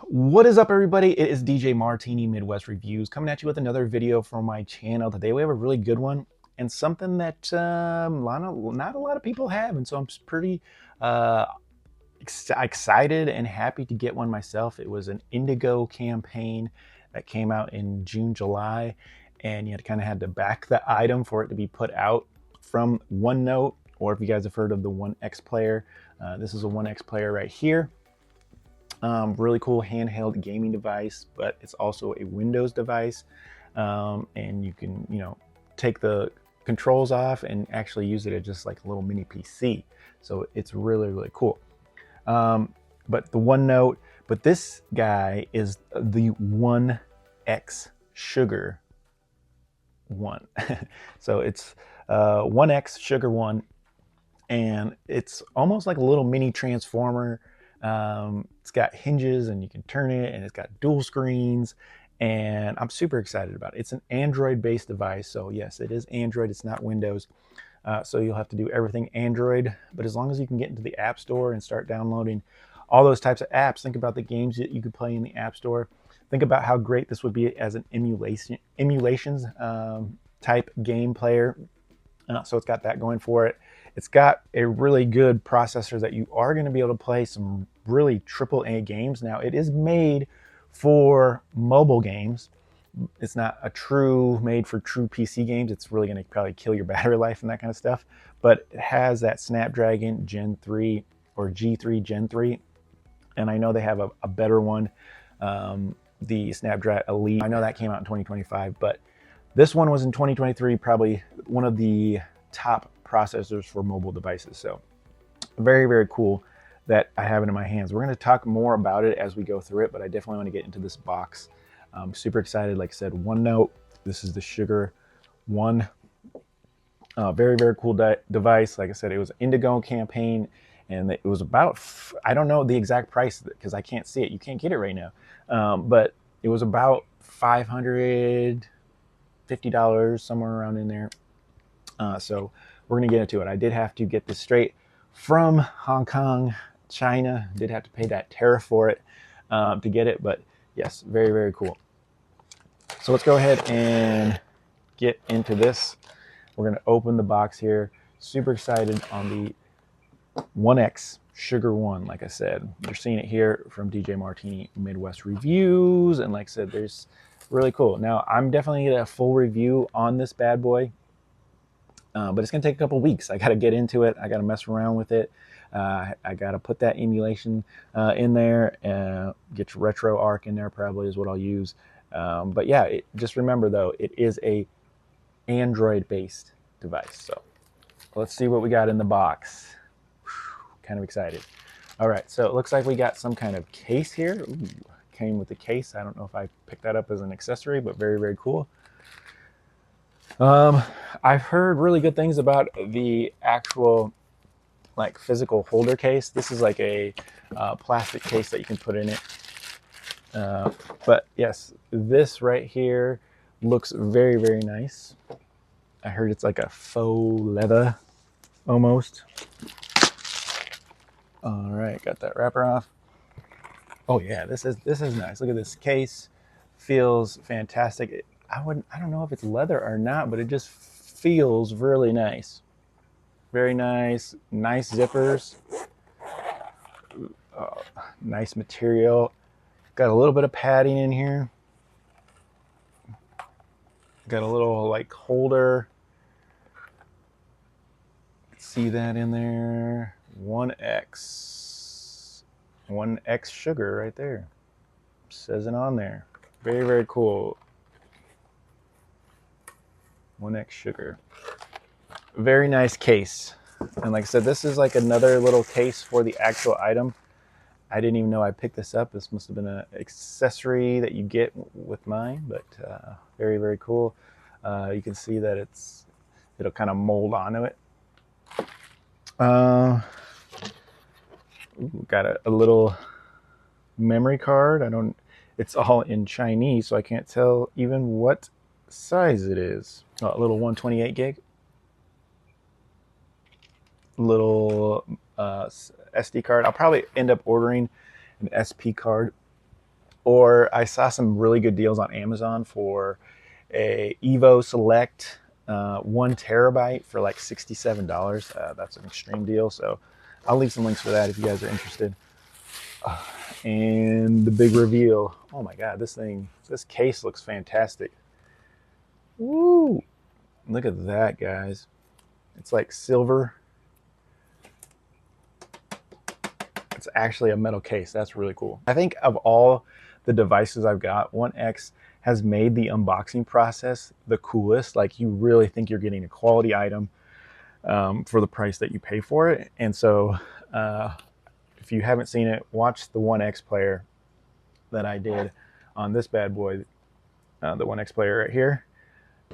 What is up, everybody? It is DJ Martini Midwest Reviews coming at you with another video from my channel. Today we have a really good one and something that not a lot of people have, and so I'm pretty uh, excited and happy to get one myself. It was an Indigo campaign that came out in June, July, and you kind of had to back the item for it to be put out from OneNote, or if you guys have heard of the One X player, this is a One X player right here. Really cool handheld gaming device, but it's also a Windows device, and you can take the controls off and actually use it as just like a little mini PC. So it's really cool. But the OneNote, but this guy is the ONEXSUGAR 1. So it's ONEXSUGAR 1, and it's almost like a little mini transformer. It's got hinges and you can turn it, and it's got dual screens, and I'm super excited about it. It's an Android based device, so yes, it is Android, it's not Windows. So you'll have to do everything Android, but as long as you can get into the App Store and start downloading all those types of apps, think about the games that you could play in the App Store. Think about how great this would be as an emulations type game player. So it's got that going for it. It's got a really good processor that you are going to be able to play some really AAA games. Now, it is made for mobile games. It's not a true made for true PC games. It's really going to probably kill your battery life and that kind of stuff. But it has that Snapdragon Gen 3 or G3 Gen 3. And I know they have a better one, the Snapdragon Elite. I know that came out in 2025, but this one was in 2023, probably one of the top processors for mobile devices. So very cool that I have it in my hands. We're going to talk more about it as we go through it, but I definitely want to get into this box. I'm super excited. Like I said, OneNote. This is the Sugar 1. Very cool device. Like I said, it was an Indigo campaign, and it was about, I don't know the exact price because I can't see it. You can't get it right now. But it was about $550, somewhere around in there. So we're going to get into it. I did have to get this straight from Hong Kong, China. Did have to pay that tariff for it to get it. But yes, very cool. So let's go ahead and get into this. We're going to open the box here. Super excited on the ONEXSUGAR 1. Like I said, you're seeing it here from DJ Martini Midwest Reviews. And like I said, there's really cool. Now, I'm definitely going to get a full review on this bad boy. But it's going to take a couple weeks. I got to get into it. I got to mess around with it. I got to put that emulation in there. Get your RetroArch in there probably is what I'll use. But yeah, just remember though, it is a Android-based device. So let's see what we got in the box. Kind of excited. All right, so it looks like we got some kind of case here. Ooh, came with the case. I don't know if I picked that up as an accessory, but very cool. I've heard really good things about the actual like physical holder case. This is like a plastic case that you can put in it. But yes, this right here looks very nice. I heard it's like a faux leather almost. All right, got that wrapper off. Oh yeah, this is nice. Look at this case. Feels fantastic. I don't know if it's leather or not, but it just feels really nice. Very nice zippers. Nice material. Got a little bit of padding in here. Got a little like holder. See that in there? ONEXSUGAR right there. Says it on there. Very cool. ONEXSUGAR. Very nice case. And like I said, this is like another little case for the actual item. I didn't even know I picked this up. This must have been an accessory that you get with mine, but very cool. You can see that it'll kind of mold onto it. Got a little memory card. It's all in Chinese, so I can't tell even what size it is. Oh, a little 128 gig. Little SD card. I'll probably end up ordering an SP card or I saw some really good deals on Amazon for a Evo Select 1 terabyte for like $67. That's an extreme deal, so I'll leave some links for that if you guys are interested. And the big reveal. Oh my god, this case looks fantastic. Woo! Look at that, guys. It's like silver. It's actually a metal case. That's really cool. I think of all the devices I've got, One X has made the unboxing process the coolest. Like, you really think you're getting a quality item for the price that you pay for it. And so if you haven't seen it, watch the One X player that I did on this bad boy, the One X player right here.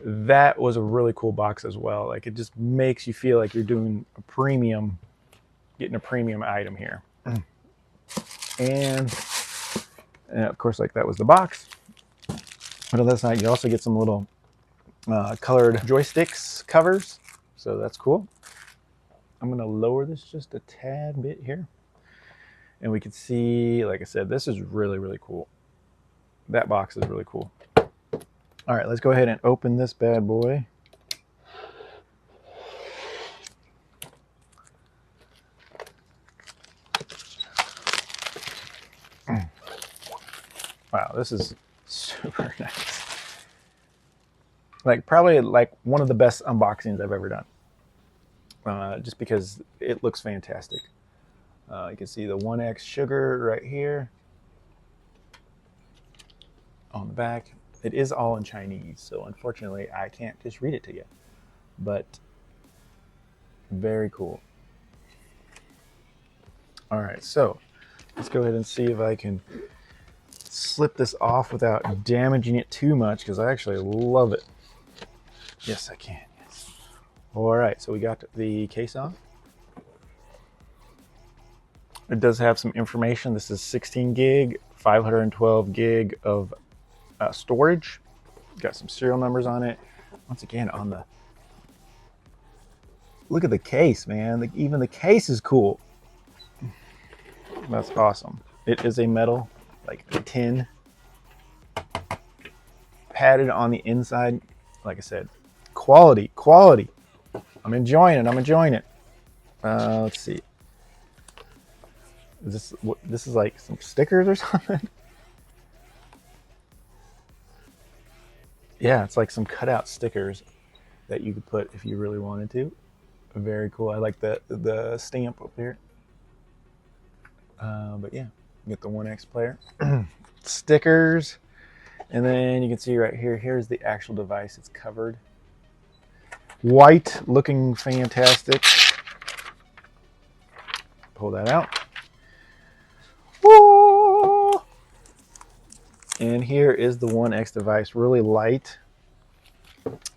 That was a really cool box as well. Like, it just makes you feel like you're doing a premium, getting a premium item here. And of course, like, that was the box. But on this side, you also get some little colored joysticks covers. So that's cool. I'm going to lower this just a tad bit here. And we can see, like I said, this is really, really cool. That box is really cool. All right, let's go ahead and open this bad boy. Wow, this is super nice. Like, probably like one of the best unboxings I've ever done. Just because it looks fantastic. You can see the ONEXSUGAR right here on the back. It is all in Chinese, so unfortunately I can't just read it to you. But very cool. All right, so let's go ahead and see if I can slip this off without damaging it too much, because I actually love it. Yes, I can. Yes. All right, so we got the case off. It does have some information. This is 16 gig, 512 gig of storage. Got some serial numbers on it. Once again, on the look at the case, man. Even the case is cool. That's awesome. It is a metal, like a tin, padded on the inside. Like I said, quality. I'm enjoying it. Let's see. This is like some stickers or something. Yeah, it's like some cutout stickers that you could put if you really wanted to. Very cool. I like the stamp up here. But yeah, you get the One X player. Stickers. And then you can see right here, here's the actual device. It's covered. White, looking fantastic. Pull that out. Whoa! And here is the One X device, really light.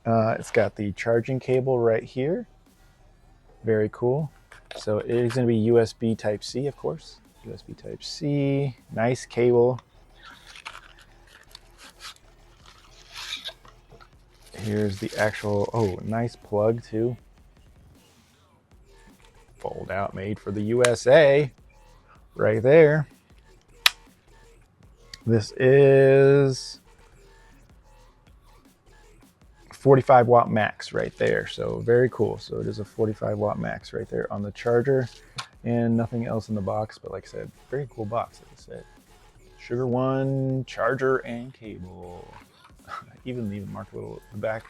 It's got the charging cable right here. Very cool. So it is going to be USB Type-C, of course. USB Type-C, nice cable. Here's the actual, oh, nice plug too. Fold out, made for the USA, right there. This is 45 watt max right there. So very cool. So it is a 45 watt max right there on the charger, and nothing else in the box. But like I said, very cool box. Like I said, Sugar One charger and cable. even marked a little the back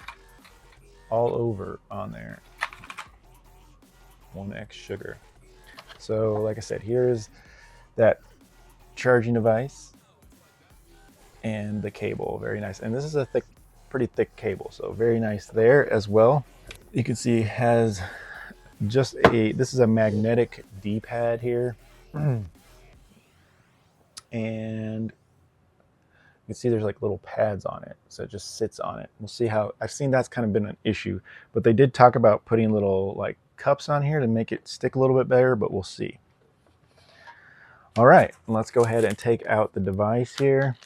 all over on there. ONEXSUGAR. So like I said, here's that charging device and the cable. Very nice. And this is a pretty thick cable, so very nice there as well. You can see it has just this is a magnetic D-pad here. And you can see there's like little pads on it, so it just sits on it. We'll see how, I've seen that's kind of been an issue, but they did talk about putting little like cups on here to make it stick a little bit better, but we'll see. All right, let's go ahead and take out the device here.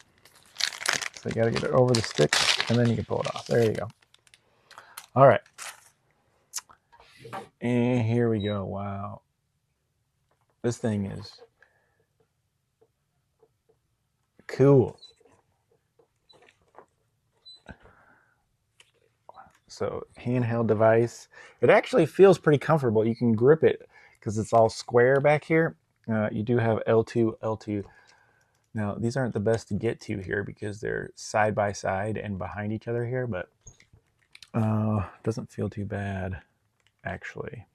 So you gotta get it over the stick, and then you can pull it off. There you go. All right, and here we go. Wow, this thing is Cool. So handheld device. It actually feels pretty comfortable. You can grip it because it's all square back here. You do have L2, L2. Now, these aren't the best to get to here because they're side by side and behind each other here, but doesn't feel too bad, actually.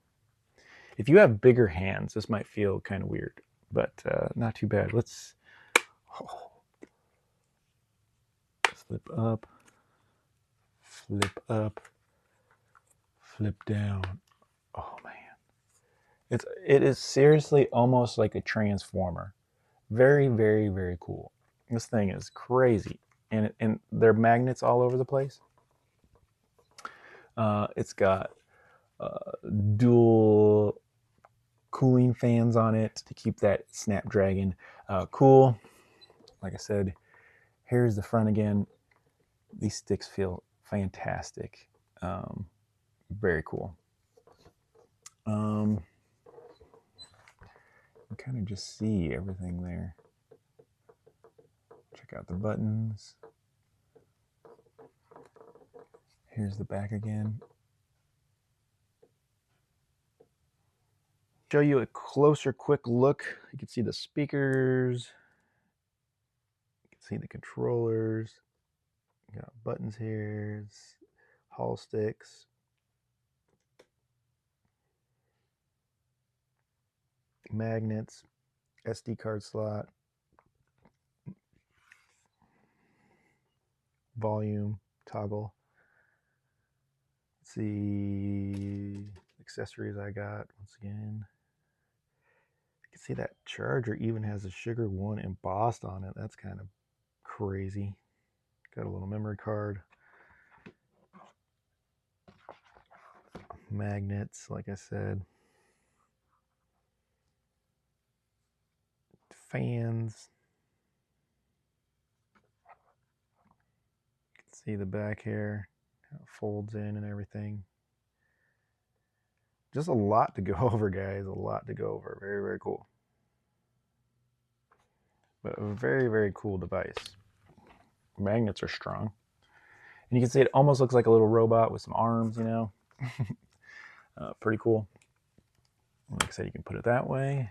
If you have bigger hands, this might feel kind of weird, but not too bad. Let's flip up, flip down. Oh man, it is seriously almost like a transformer. Very, very, very cool. This thing is crazy, and there are magnets all over the place. It's got dual cooling fans on it to keep that Snapdragon cool. Like I said, here's the front again. These sticks feel fantastic. Very cool. You kind of just see everything there. Check out the buttons. Here's the back again. Show you a closer, quick look. You can see the speakers. You can see the controllers. You got buttons here, Hall sticks. Magnets, SD card slot, volume, toggle. Let's see accessories I got once again. You can see that charger even has a Sugar One embossed on it. That's kind of crazy. Got a little memory card. Magnets, like I said. Fans. You can see the back here, how it folds in and everything. Just a lot to go over, guys. A lot to go over. Very, very cool. But a very, very cool device. Magnets are strong. And you can see it almost looks like a little robot with some arms, you know. Pretty cool. Like I said, you can put it that way.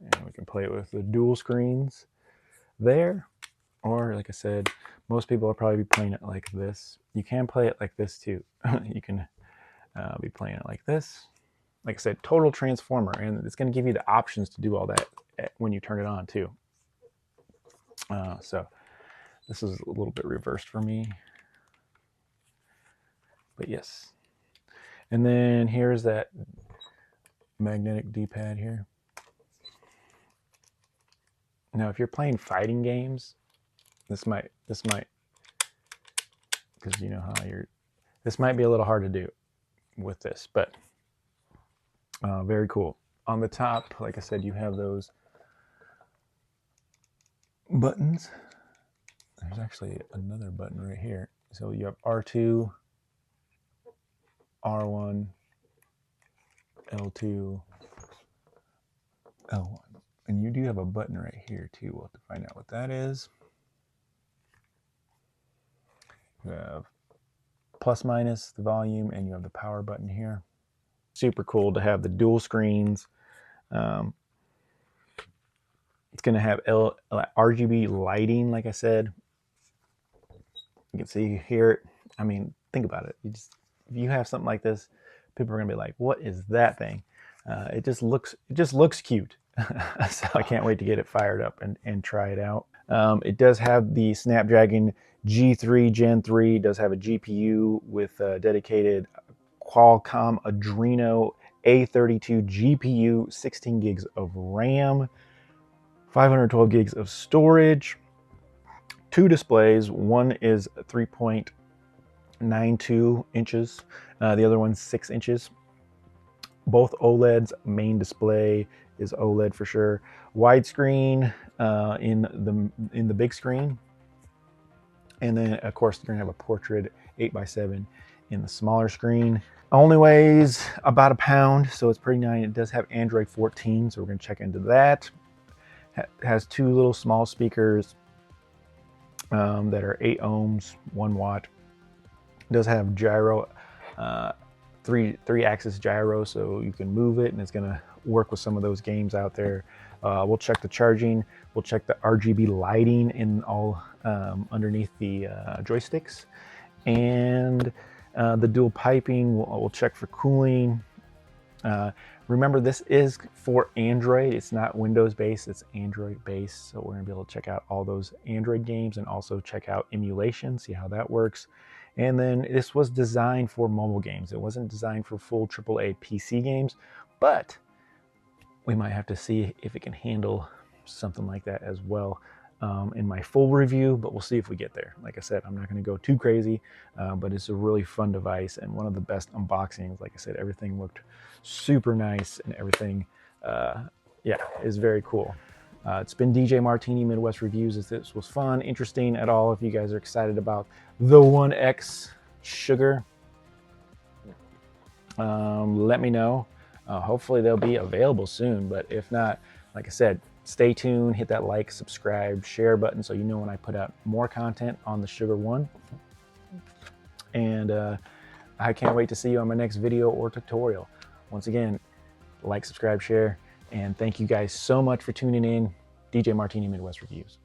And we can play it with the dual screens there. Or, like I said, most people will probably be playing it like this. You can play it like this, too. You can be playing it like this. Like I said, total transformer. And it's going to give you the options to do all that when you turn it on, too. So this is a little bit reversed for me. But yes. And then here's that magnetic D-pad here. Now, if you're playing fighting games, this might, because you know how this might be a little hard to do with this, but very cool. On the top, like I said, you have those buttons. There's actually another button right here. So you have R2, R1, L2, L1. And you do have a button right here too. We'll have to find out what that is. You have plus minus the volume, and you have the power button here. Super cool to have the dual screens. It's going to have RGB lighting, like I said. You can see here. I mean, think about it. If you have something like this, people are going to be like, "What is that thing?" It just looks cute. So I can't wait to get it fired up and try it out. It does have the Snapdragon G3 Gen 3. It does have a GPU with a dedicated Qualcomm Adreno A32 GPU, 16 gigs of RAM, 512 gigs of storage, 2 displays. One is 3.92 inches, the other one's 6 inches. Both OLEDs. Main display is OLED for sure. Widescreen in the big screen, and then of course you're gonna have a portrait 8x7 in the smaller screen. Only weighs about a pound, so it's pretty nice. It does have Android 14, so we're gonna check into that. Has 2 little small speakers, that are 8 ohms, 1 watt. It does have gyro, three axis gyro, so you can move it and it's going to work with some of those games out there. We'll check the charging. We'll check the RGB lighting in all underneath the joysticks, and the dual piping. We'll check for cooling. Remember, this is for Android. It's not Windows based, it's Android based. So we're gonna be able to check out all those Android games and also check out emulation, see how that works. And then this was designed for mobile games. It wasn't designed for full AAA PC games, but we might have to see if it can handle something like that as well in my full review, but we'll see if we get there. Like I said, I'm not going to go too crazy, but it's a really fun device and one of the best unboxings. Like I said, everything looked super nice and everything, yeah, is very cool. It's been DJ Martini Midwest Reviews. If this was fun, interesting at all, if you guys are excited about the ONEXSUGAR, let me know. Hopefully they'll be available soon, but if not, like I said, stay tuned, hit that like, subscribe, share button so you know when I put out more content on the Sugar One. And I can't wait to see you on my next video or tutorial. Once again, like, subscribe, share, and thank you guys so much for tuning in. DJ Martini Midwest Reviews.